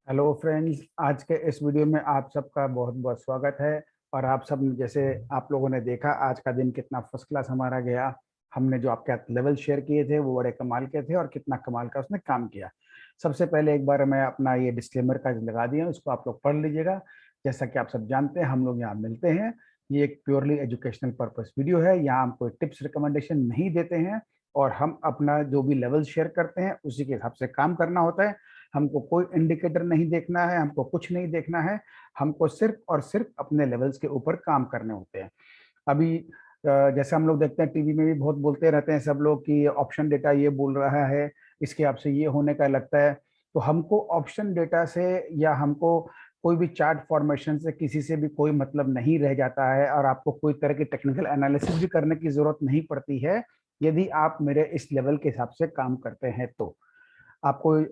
Hello friends, आज के इस वीडियो में आप सबका बहुत बहुत स्वागत है। और आप सब जैसे आप लोगों ने देखा आज का दिन कितना फर्स्ट क्लास हमारा गया। हमने जो आपके साथ लेवल शेयर किए थे वो बड़े कमाल के थे और कितना कमाल का उसने काम किया। सबसे पहले एक बार मैं अपना ये डिस्क्लेमर का लगा दिया, उसको आप लोग पढ़ लीजिएगा। जैसा कि आप सब जानते हैं, हम लोग यहाँ मिलते हैं। ये एक प्योरली एजुकेशनल पर्पस वीडियो है। यहाँ हम कोई टिप्स रिकमेंडेशन नहीं देते हैं और हम अपना जो भी लेवल शेयर करते हैं उसी के हिसाब से काम करना होता है। हमको कोई इंडिकेटर नहीं देखना है, हमको कुछ नहीं देखना है। हमको सिर्फ और सिर्फ अपने लेवल्स के ऊपर काम करने होते हैं। अभी जैसे हम लोग देखते हैं टीवी में भी बहुत बोलते रहते हैं सब लोग कि ऑप्शन डेटा ये बोल रहा है, इसके आपसे ये होने का लगता है। तो हमको ऑप्शन डेटा से या हमको कोई भी चार्ट फॉर्मेशन से किसी से भी कोई मतलब नहीं रह जाता है और आपको कोई तरह की टेक्निकल एनालिसिस भी करने की जरूरत नहीं पड़ती है यदि आप मेरे इस लेवल के हिसाब से काम करते हैं। तो आपको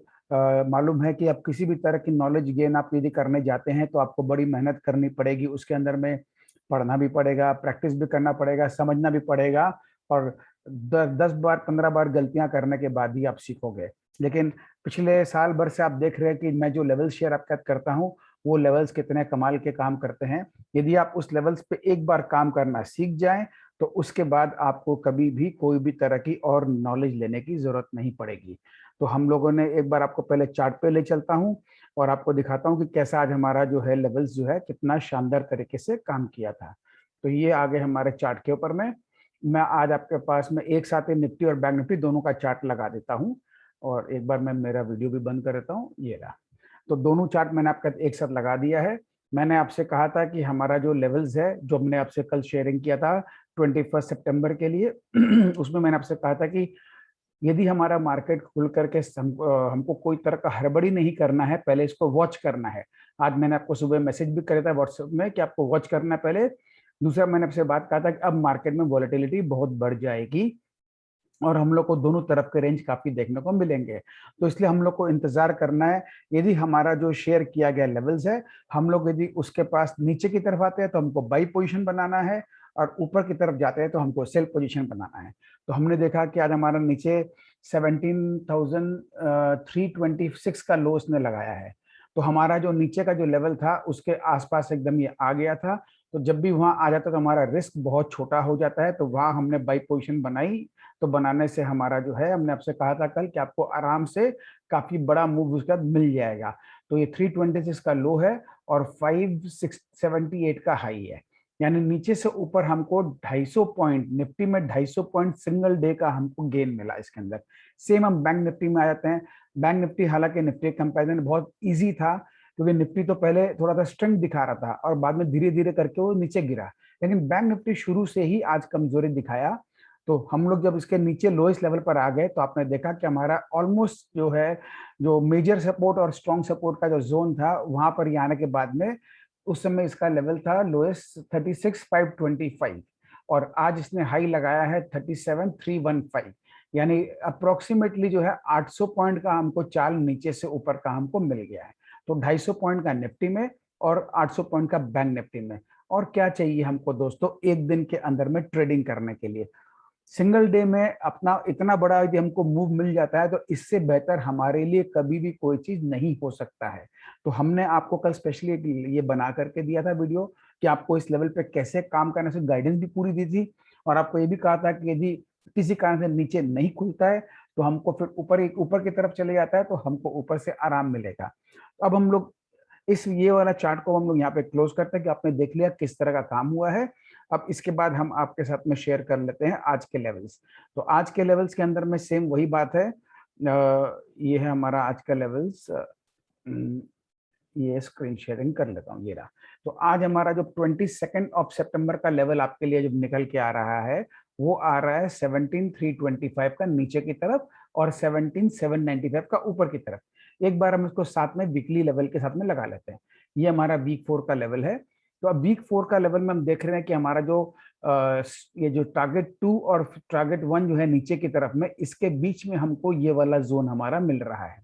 मालूम है कि आप किसी भी तरह की नॉलेज गेन आप यदि करने जाते हैं तो आपको बड़ी मेहनत करनी पड़ेगी। उसके अंदर में पढ़ना भी पड़ेगा, प्रैक्टिस भी करना पड़ेगा, समझना भी पड़ेगा। और 10 बार 15 बार गलतियां करने के बाद ही आप सीखोगे। लेकिन पिछले साल भर से आप देख रहे हैं कि मैं जो लेवल शेयर आपके साथ करता हूँ वो लेवल्स कितने कमाल के काम करते हैं। यदि आप उस लेवल्स पे एक बार काम करना सीख जाएं तो उसके बाद आपको कभी भी कोई भी तरह की और नॉलेज लेने की जरूरत नहीं पड़ेगी। तो हम लोगों ने एक बार आपको पहले चार्ट पे ले चलता हूं और आपको दिखाता हूं कि कैसा आज हमारा जो है लेवल्स जो है कितना शानदार तरीके से काम किया था। तो ये आगे हमारे चार्ट के ऊपर में मैं आज आपके पास में एक साथ ही निफ्टी और बैंक निफ्टी दोनों का चार्ट लगा देता हूं। और एक बार मैं मेरा वीडियो भी बंद कर देता हूँ, ये रहा। तो दोनों चार्ट मैंने आपका एक साथ लगा दिया है। मैंने आपसे कहा था कि हमारा जो लेवल्स है जो हमने आपसे कल शेयरिंग किया था 21 सितंबर के लिए उसमें मैंने आपसे कहा था कि यदि हमारा मार्केट खुल करके हमको कोई तरह का हड़बड़ी नहीं करना है, पहले इसको वॉच करना है। आज मैंने आपको सुबह मैसेज भी करा था व्हाट्सएप में कि आपको वॉच करना है पहले। दूसरा मैंने आपसे बात कहा था कि अब मार्केट में वॉलेटिलिटी बहुत बढ़ जाएगी और हम लोग को दोनों तरफ के रेंज काफी देखने को मिलेंगे। तो इसलिए हम लोग को इंतजार करना है। यदि हमारा जो शेयर किया गया लेवल्स है, हम लोग यदि उसके पास नीचे की तरफ आते हैं तो हमको बाई पोजीशन बनाना है और ऊपर की तरफ जाते हैं तो हमको सेल पोजीशन बनाना है। तो हमने देखा कि आज हमारा नीचे 17,326 का लो उसने लगाया है। तो हमारा जो नीचे का जो लेवल था उसके आसपास एकदम ये आ गया था। तो जब भी वहां आ जाता तो हमारा रिस्क बहुत छोटा हो जाता है। तो वहां हमने बाई पोजीशन बनाई। तो बनाने से हमारा जो है, हमने आपसे कहा था कल कि आपको आराम से काफी बड़ा मूव उसका मिल जाएगा। तो ये 326 का लो है और 578 का हाई है। यानी नीचे से ऊपर हमको 250 पॉइंट, निफ्टी में 250 पॉइंट सिंगल डे का हमको गेन मिला इसके अंदर। सेम हम बैंक निफ्टी में आ जाते हैं। बैंक निफ्टी हालांकि निफ्टी कंपेरिजन बहुत ईजी था क्योंकि निफ्टी तो पहले थोड़ा सा स्ट्रेंथ दिखा रहा था और बाद में धीरे धीरे करके वो नीचे गिरा। लेकिन बैंक निफ्टी शुरू से ही आज कमजोरी दिखाया। तो हम लोग जब इसके नीचे लोएस्ट लेवल पर आ गए तो आपने देखा कि हमारा ऑलमोस्ट जो है, जो मेजर सपोर्ट और स्ट्रॉन्ग सपोर्ट का जो जोन था वहां पर ही आने के बाद में उस समय इसका लेवल था लोएस्ट 36,525 और आज इसने हाई लगाया है 37,315। यानी अप्रोक्सीमेटली जो है 800 पॉइंट का हमको चाल नीचे से ऊपर का हमको मिल गया है। तो 250 पॉइंट का निफ्टी में और 800 पॉइंट का बैंक निफ्टी में। और क्या चाहिए हमको दोस्तों एक दिन के अंदर में ट्रेडिंग करने के लिए। सिंगल डे में अपना इतना बड़ा यदि हमको मूव मिल जाता है तो इससे बेहतर हमारे लिए कभी भी कोई चीज नहीं हो सकता है। तो हमने आपको कल स्पेशली ये बना करके दिया था वीडियो कि आपको इस लेवल पे कैसे काम करने से गाइडेंस भी पूरी दी थी। और आपको ये भी कहा था कि यदि किसी कारण से नीचे नहीं खुलता है तो हमको फिर ऊपर की तरफ चले जाता है तो हमको ऊपर से आराम मिलेगा। तो अब हम लोग इस ये वाला चार्ट को हम लोग यहाँ पे क्लोज करते हैं कि आपने देख लिया किस तरह का काम हुआ है। अब इसके बाद हम आपके साथ में शेयर कर लेते हैं आज के लेवल्स। तो आज के लेवल्स के अंदर में सेम वही बात है। ये है हमारा आज का लेवल्स। ये स्क्रीन शेयरिंग कर लेता हूँ, ये रहा। तो आज हमारा जो 22 सितंबर का लेवल आपके लिए जो निकल के आ रहा है वो आ रहा है 17,325 का नीचे की तरफ और 17,795 का ऊपर की तरफ। एक बार हम इसको साथ में वीकली लेवल के साथ में लगा लेते हैं। ये हमारा वीक 4 का लेवल है। तो अब वीक 4 का लेवल में हम देख रहे हैं कि हमारा जो ये जो टारगेट 2 और टारगेट 1 जो है नीचे की तरफ में, इसके बीच में हमको ये वाला जोन हमारा मिल रहा है।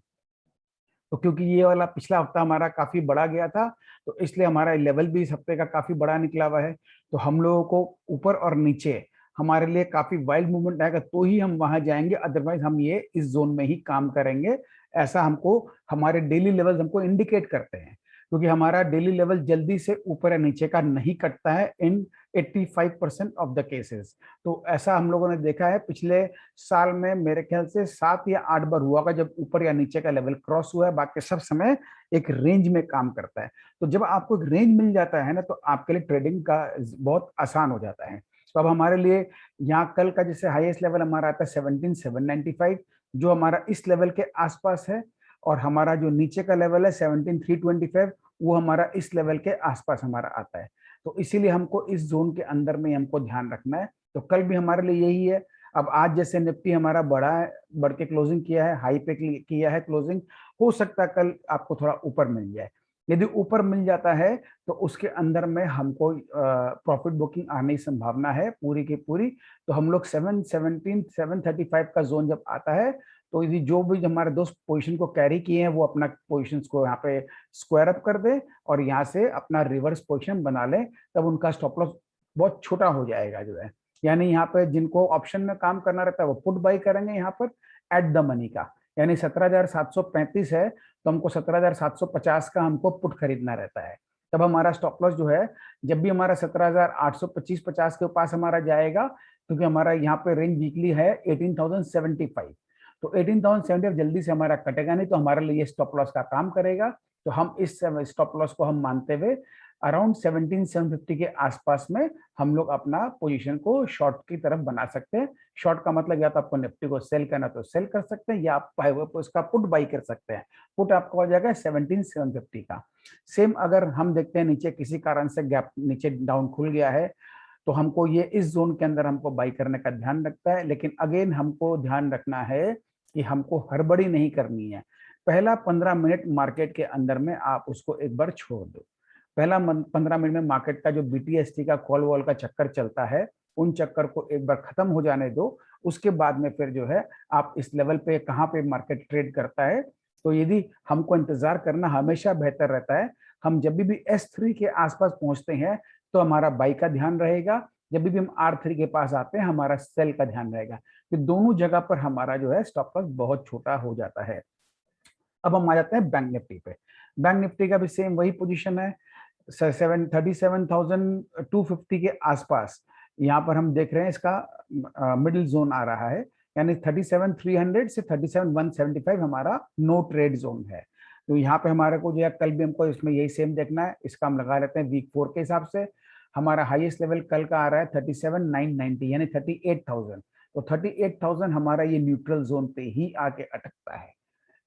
तो क्योंकि ये वाला पिछला हफ्ता हमारा काफी बड़ा गया था तो इसलिए हमारा लेवल भी इस हफ्ते का काफी बड़ा निकला हुआ है। तो हम लोगों को ऊपर और नीचे हमारे लिए काफी वाइल्ड मूवमेंट आएगा तो ही हम वहां जाएंगे, अदरवाइज हम ये इस जोन में ही काम करेंगे। ऐसा हमको हमारे डेली लेवल्स हमको इंडिकेट करते हैं, क्योंकि हमारा डेली लेवल जल्दी से ऊपर या नीचे का नहीं कटता है इन 85% ऑफ द केसेस। तो ऐसा हम लोगों ने देखा है पिछले साल में, मेरे ख्याल से 7 या 8 बार हुआ होगा जब ऊपर या नीचे का लेवल क्रॉस हुआ है, बाकी सब समय एक रेंज में काम करता है। तो जब आपको एक रेंज मिल जाता है ना, तो आपके लिए ट्रेडिंग का बहुत आसान हो जाता है। तो अब हमारे लिए यहाँ कल का जैसे हाईएस्ट लेवल हमारा आता है 17,795, जो हमारा इस लेवल के आसपास है, और हमारा जो नीचे का लेवल है 17,325, वो हमारा इस लेवल के आसपास हमारा आता है। तो इसीलिए हमको इस जोन के अंदर में हमको ध्यान रखना है। तो कल भी हमारे लिए यही है। अब आज जैसे निफ्टी हमारा बढ़ा है, बढ़ के क्लोजिंग किया है, हाई पे किया है क्लोजिंग, हो सकता है कल आपको थोड़ा ऊपर मिल जाए। यदि ऊपर मिल जाता है तो उसके अंदर में हमको प्रॉफिट बुकिंग आने की संभावना है पूरी की पूरी। तो हम लोग 717 735 का जोन जब आता है, तो यदि जो भी हमारे दोस्त पोजीशन को कैरी किए हैं वो अपना पोजीशंस को यहाँ पे स्क्वायर अप कर दे और यहाँ से अपना रिवर्स पोजीशन बना लें, तब उनका स्टॉप लॉस बहुत छोटा हो जाएगा जो है। यानी यहाँ पे जिनको ऑप्शन में काम करना रहता है वो पुट बाई करेंगे यहाँ पर एट द मनी का, यानी 17,735 है तो हमको 17,750 का हमको पुट खरीदना रहता है। तब हमारा स्टॉप लॉस जो है जब भी हमारा 17,825-50 के पास हमारा जाएगा, क्योंकि हमारा यहाँ पे रेंज वीकली है 18,075, तो 18,075 जल्दी से हमारा कटेगा नहीं, तो हमारे लिए स्टॉप लॉस का काम करेगा। तो हम इस स्टॉप लॉस को हम मानते हुए अराउंड 17,750 के आसपास में हम लोग अपना पोजीशन को शॉर्ट की तरफ बना सकते हैं। शॉर्ट का मतलब या तो आपको निफ्टी को सेल करना तो सेल कर सकते हैं, या आप उसका पुट बाई कर सकते हैं। पुट आपको हो जाएगा 17,750 का। सेम अगर हम देखते हैं नीचे किसी कारण से गैप नीचे डाउन खुल गया है, तो हमको ये इस जोन के अंदर हमको बाई करने का ध्यान रखता है। लेकिन अगेन हमको ध्यान रखना है कि हमको हड़बड़ी नहीं करनी है। पहला 15 मिनट मार्केट के अंदर में आप उसको एक बार छोड़ दो। पहला 15 मिनट में मार्केट का जो बीटीएसटी का कॉल वॉल का चक्कर चलता है, उन चक्कर को एक बार खत्म हो जाने दो। उसके बाद में फिर जो है आप इस लेवल पे कहाँ पे मार्केट ट्रेड करता है, तो यदि हमको इंतजार करना हमेशा बेहतर रहता है। हम जब भी S3 के आसपास पहुंचते हैं तो हमारा बाई का ध्यान रहेगा, जब भी हम R3 के पास आते हैं हमारा सेल का ध्यान रहेगा। तो दोनों जगह पर हमारा जो है स्टॉप लॉस बहुत छोटा हो जाता है। अब हम आ जाते हैं बैंक निफ्टी पे। बैंक निफ्टी का भी सेम वही पोजीशन है, 37,250 के आसपास। यहाँ पर हम देख रहे हैं इसका मिडिल जोन आ रहा है, यानी 37,300 से 37,175 हमारा नो ट्रेड जोन है। तो यहाँ पे हमारे को जो है कल भी हमको इसमें यही सेम देखना है, इसका हम लगा लेते हैं वीक 4 के हिसाब से। हमारा हाईएस्ट लेवल कल का आ रहा है 37,990 यानी 38,000। तो 38,000 हमारा ये न्यूट्रल जोन पे ही आके अटकता है।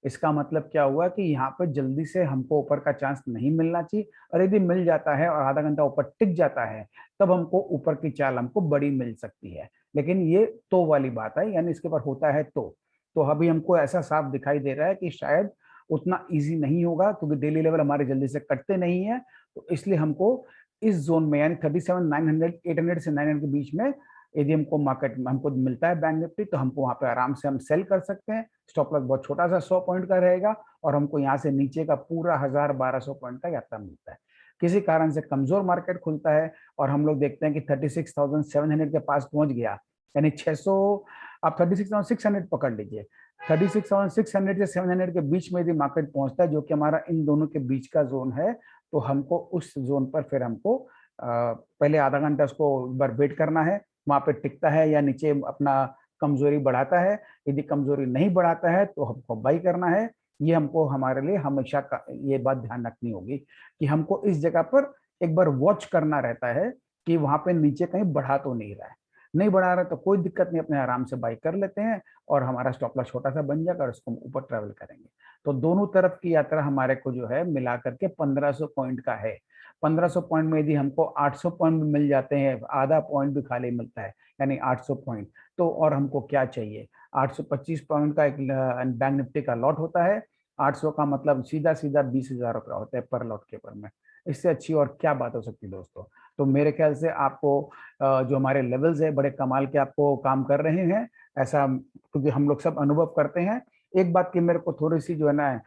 इसका मतलब क्या हुआ कि यहाँ पर जल्दी से हमको ऊपर का चांस नहीं मिलना चाहिए, और यदि मिल जाता है और आधा घंटा ऊपर टिक जाता है तब हमको ऊपर की चाल हमको बड़ी मिल सकती है। लेकिन ये तो वाली बात है, यानी इसके ऊपर होता है तो अभी हमको ऐसा साफ दिखाई दे रहा है कि शायद उतना इजी नहीं होगा, क्योंकि डेली लेवल हमारे जल्दी से कटते नहीं है। तो इसलिए हमको इस जोन में यानी 37,900 800 से 900 के बीच में यदि हमको मार्केट में हमको मिलता है बैंक निफ्टी, तो हमको वहां पे आराम से हम सेल कर सकते हैं। स्टॉप लॉस बहुत छोटा सा 100 पॉइंट का रहेगा, और हमको यहाँ से नीचे का पूरा 1,000-1,200 पॉइंट का यात्रा मिलता है। किसी कारण से कमजोर मार्केट खुलता है और हम लोग देखते हैं कि 36,700 के पास पहुंच गया, यानी 600, आप 36,600 पकड़ लीजिए। 36,600 से 700 के बीच में यदि मार्केट पहुंचता है, जो कि हमारा इन दोनों के बीच का जोन है, तो हमको उस जोन पर फिर हमको पहले आधा घंटा उसको एक बार वेट करना है, वहां पे टिकता है या नीचे अपना कमजोरी बढ़ाता है। यदि कमजोरी नहीं बढ़ाता है तो हमको बाई करना है। ये हमको हमारे लिए हमेशा का ये बात ध्यान रखनी होगी कि हमको इस जगह पर एक बार वॉच करना रहता है कि वहां पे नीचे कहीं बढ़ा तो नहीं रहा है। नहीं बढ़ा रहा तो कोई दिक्कत नहीं, अपने आराम से बाई कर लेते हैं और हमारा स्टॉप लॉस छोटा सा बन जाएगा और उसको ऊपर ट्रेवल करेंगे। तो दोनों तरफ की यात्रा हमारे को जो है मिला करके 1,500 पॉइंट का है। 1,500 पॉइंट में यदि हमको 800 पॉइंट मिल जाते हैं, आधा पॉइंट भी खाली मिलता है, यानी 800 पॉइंट, तो और हमको क्या चाहिए। 825 पॉइंट का एक बैंक निफ्टी का लॉट होता है। 800 का मतलब सीधा सीधा 20,000 रुपया होता है पर लॉट के ऊपर में। इससे अच्छी और क्या बात हो सकती है दोस्तों। तो मेरे ख्याल से आपको जो हमारे लेवल्स है बड़े कमाल के आपको काम कर रहे हैं, ऐसा क्योंकि हम लोग सब अनुभव करते हैं। एक बात की मेरे को थोड़ी सी जो है ना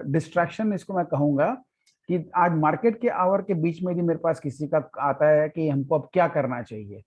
डिस्ट्रैक्शन इसको मैं कहूंगा कि आज मार्केट के आवर के बीच में भी मेरे पास किसी का आता है कि हमको अब क्या करना चाहिए।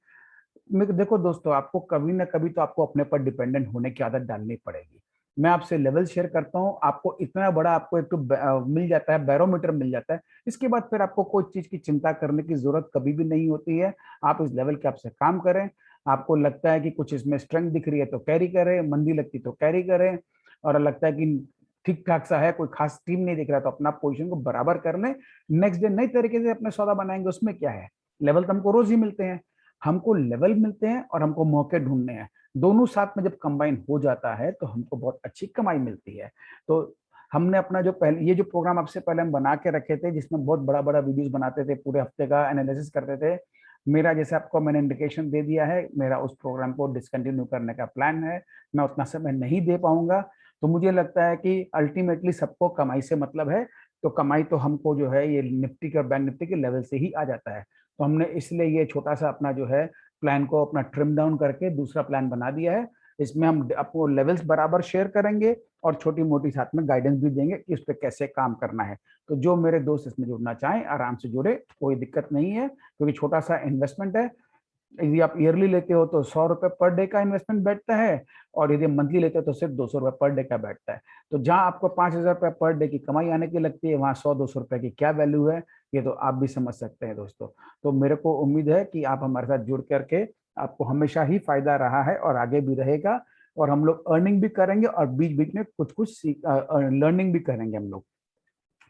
देखो दोस्तों, आपको कभी ना कभी तो आपको अपने पर डिपेंडेंट होने की आदत डालनी पड़ेगी। मैं आपसे लेवल शेयर करता हूँ, आपको इतना बड़ा आपको एक तो मिल जाता है, बैरोमीटर मिल जाता है। इसके बाद फिर आपको कोई चीज की चिंता करने की जरूरत कभी भी नहीं होती है। आप इस लेवल के आपसे काम करें, आपको लगता है कि कुछ इसमें स्ट्रेंथ दिख रही है तो कैरी करें, मंदी लगती तो कैरी करें, और लगता है कि ठीक ठाक सा है, कोई खास टीम नहीं दिख रहा तो अपना पोजीशन को बराबर कर लें। नेक्स्ट डे नई तरीके से अपने सौदा बनाएंगे, उसमें क्या है। लेवल तो हमको रोज ही मिलते हैं, हमको लेवल मिलते हैं और हमको मौके ढूंढने हैं। दोनों साथ में जब कंबाइन हो जाता है तो हमको बहुत अच्छी कमाई मिलती है। तो हमने अपना जो पहले ये जो प्रोग्राम आपसे पहले हम बना के रखे थे, जिसमें बहुत बड़ा बड़ा वीडियोस बनाते थे, पूरे हफ्ते का एनालिसिस करते थे, मेरा जैसे आपको मैंने इंडिकेशन दे दिया है, मेरा उस प्रोग्राम को डिसकंटिन्यू करने का प्लान है। मैं उतना समय नहीं दे पाऊंगा। तो मुझे लगता है कि अल्टीमेटली सबको कमाई से मतलब है, तो कमाई तो हमको जो है ये निफ्टी के, बैंक निफ्टी के लेवल से ही आ जाता है। तो हमने इसलिए ये छोटा सा अपना जो है प्लान को अपना ट्रिम डाउन करके दूसरा प्लान बना दिया है। इसमें हम आपको लेवल्स बराबर शेयर करेंगे और छोटी मोटी साथ में गाइडेंस भी देंगे कि इस पे कैसे काम करना है। तो जो मेरे दोस्त इसमें जुड़ना चाहें आराम से जुड़े, कोई दिक्कत नहीं है, क्योंकि छोटा सा इन्वेस्टमेंट है। यदि आप ईयरली लेते हो तो 100 रुपए पर डे का इन्वेस्टमेंट बैठता है, और यदि मंथली लेते हो तो सिर्फ 200 रुपए पर डे का बैठता है। तो जहां आपको 5,000 रुपए पर डे की कमाई आने की लगती है, वहां 100-200 रुपए की क्या वैल्यू है, ये तो आप भी समझ सकते हैं दोस्तों। तो मेरे को उम्मीद है कि आप हमारे साथ जुड़ करके, आपको हमेशा ही फायदा रहा है और आगे भी रहेगा, और हम लोग अर्निंग भी करेंगे और बीच बीच में कुछ कुछ लर्निंग भी करेंगे हम लोग।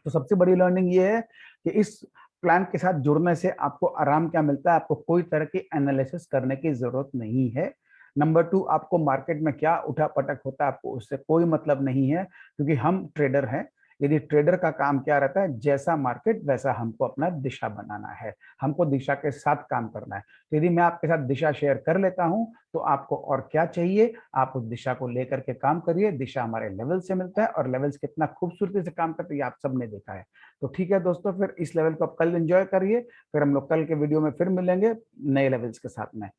तो सबसे बड़ी लर्निंग ये है कि इस प्लान के साथ जुड़ने से आपको आराम क्या मिलता है, आपको कोई तरह की एनालिसिस करने की जरूरत नहीं है। नंबर 2, आपको मार्केट में क्या उठा पटक होता है आपको उससे कोई मतलब नहीं है, क्योंकि हम ट्रेडर हैं। यदि ट्रेडर का काम क्या रहता है, जैसा मार्केट वैसा हमको अपना दिशा बनाना है, हमको दिशा के साथ काम करना है। तो यदि मैं आपके साथ दिशा शेयर कर लेता हूं तो आपको और क्या चाहिए, आप उस दिशा को लेकर के काम करिए। दिशा हमारे लेवल से मिलता है, और लेवल्स कितना खूबसूरती से काम करते हैं आप सबने देखा है। तो ठीक है दोस्तों, फिर इस लेवल को आप कल एंजॉय करिए, फिर हम लोग कल के वीडियो में फिर मिलेंगे नए लेवल्स के साथ में।